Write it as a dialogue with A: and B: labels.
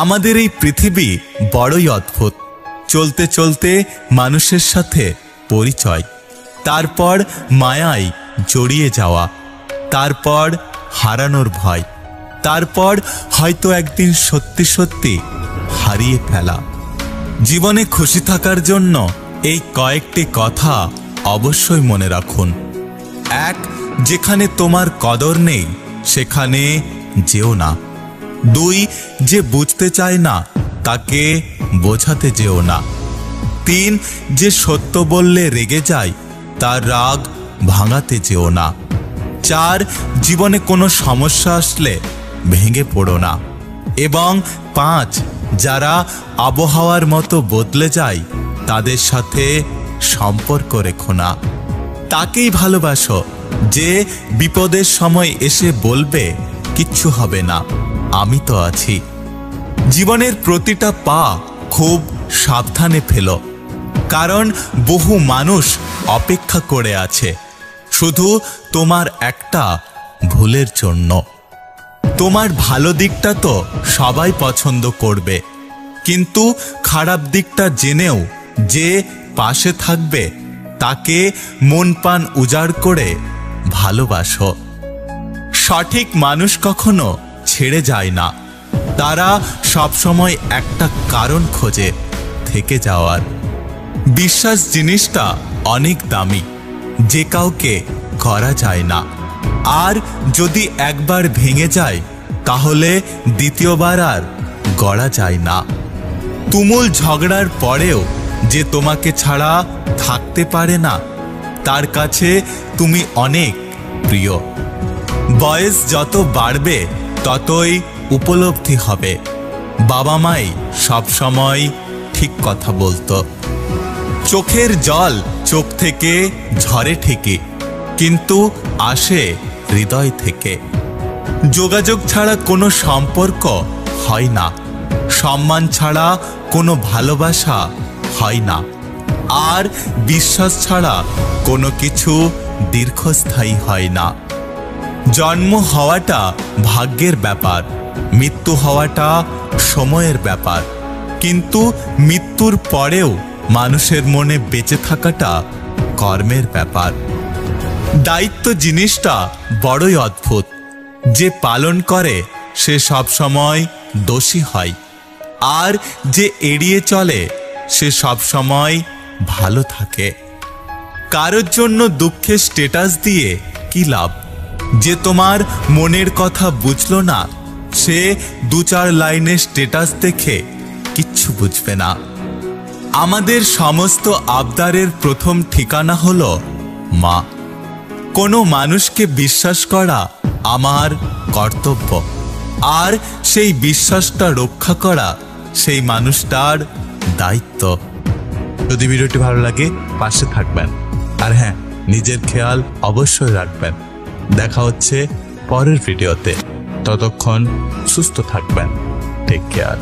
A: আমাদের এই পৃথিবী বড়ই অদ্ভুত। চলতে চলতে মানুষের সাথে পরিচয়, তারপর মায়ায় জড়িয়ে যাওয়া, তারপর হারানোর ভয়, তারপর হয়তো একদিন সত্যি সত্যি হারিয়ে ফেলা। জীবনে খুশি থাকার জন্য এই কয়েকটি কথা অবশ্যই মনে রাখুন। 1, যেখানে তোমার কদর নেই সেখানে যেও না। 2, যে বুঝতে চায় না তাকে বোঝাতে যেও না। 3, যে সত্য বললে রেগে যায় তার রাগ ভাঙাতে যেও না। 4, জীবনে কোনো সমস্যা আসলে ভেঙে পড়ো না। এবং 5, যারা আবহাওয়ার মতো বদলে যায় তাদের সাথে সম্পর্ক রেখো না। তাকেই ভালোবাসো যে বিপদের সময় এসে বলবে কিচ্ছু হবে না, আমি তো আছি। জীবনের প্রতিটা পা খুব সাবধানে ফেলো, কারণ বহু মানুষ অপেক্ষা করে আছে শুধু তোমার একটা ভুলের জন্য। তোমার ভালো দিকটা তো সবাই পছন্দ করবে, কিন্তু খারাপ দিকটা জেনেও যে পাশে থাকবে তাকে মন প্রাণ উজাড় করে ভালোবাসো। সঠিক মানুষ কখনো ছেড়ে যায় না, তারা সবসময় একটা কারণ খোঁজে থেকে যাওয়ার। বিশ্বাস জিনিসটা অনেক দামি, যে কাউকে করা যায় না, আর যদি একবার ভেঙে যায় তাহলে দ্বিতীয়বার আর গড়া যায় না। তুমুল ঝগড়ার পরেও যে তোমাকে ছাড়া থাকতে পারে না তার কাছে তুমি অনেক প্রিয়। বয়স যত বাড়বে ততই উপলব্ধি হবে বাবা মাই সবসময় ঠিক কথা বলতো। চোখের জল চোখ থেকে ঝরে ঠিকই, কিন্তু আসে হৃদয় থেকে। যোগাযোগ ছাড়া কোনো সম্পর্ক হয় না, সম্মান ছাড়া কোনো ভালোবাসা হয় না, আর বিশ্বাস ছাড়া কোনো কিছু দীর্ঘস্থায়ী হয় না। জন্ম হওয়াটা ভাগ্যের ব্যাপার, মৃত্যু হওয়াটা সময়ের ব্যাপার, কিন্তু মৃত্যুর পরেও মানুষের মনে বেঁচে থাকাটা কর্মের ব্যাপার। দায়িত্ব জিনিসটা বড়ই অদ্ভুত, যে পালন করে সে সব সময় দোষী হয়, আর যে এড়িয়ে চলে সে সব সময় ভালো থাকে। কারোর জন্য দুঃখের স্ট্যাটাস দিয়ে কি লাভ? যে তোমার মনের কথা বুঝলো না সে 2-4 লাইনের স্ট্যাটাস দেখে কিচ্ছু বুঝবে না। আমাদের সমস্ত আবদারের প্রথম ঠিকানা হলো মা। কোনো মানুষকে বিশ্বাস করা আমার কর্তব্য, আর সেই বিশ্বাসটা রক্ষা করা সেই মানুষটার দায়িত্ব। যদি ভিডিওটি ভালো লাগে পাশে থাকবেন, আর হ্যাঁ, নিজের খেয়াল অবশ্যই রাখবেন। দেখা হচ্ছে পরের ভিডিওতে, ততক্ষণ সুস্থ থাকবেন। Take care.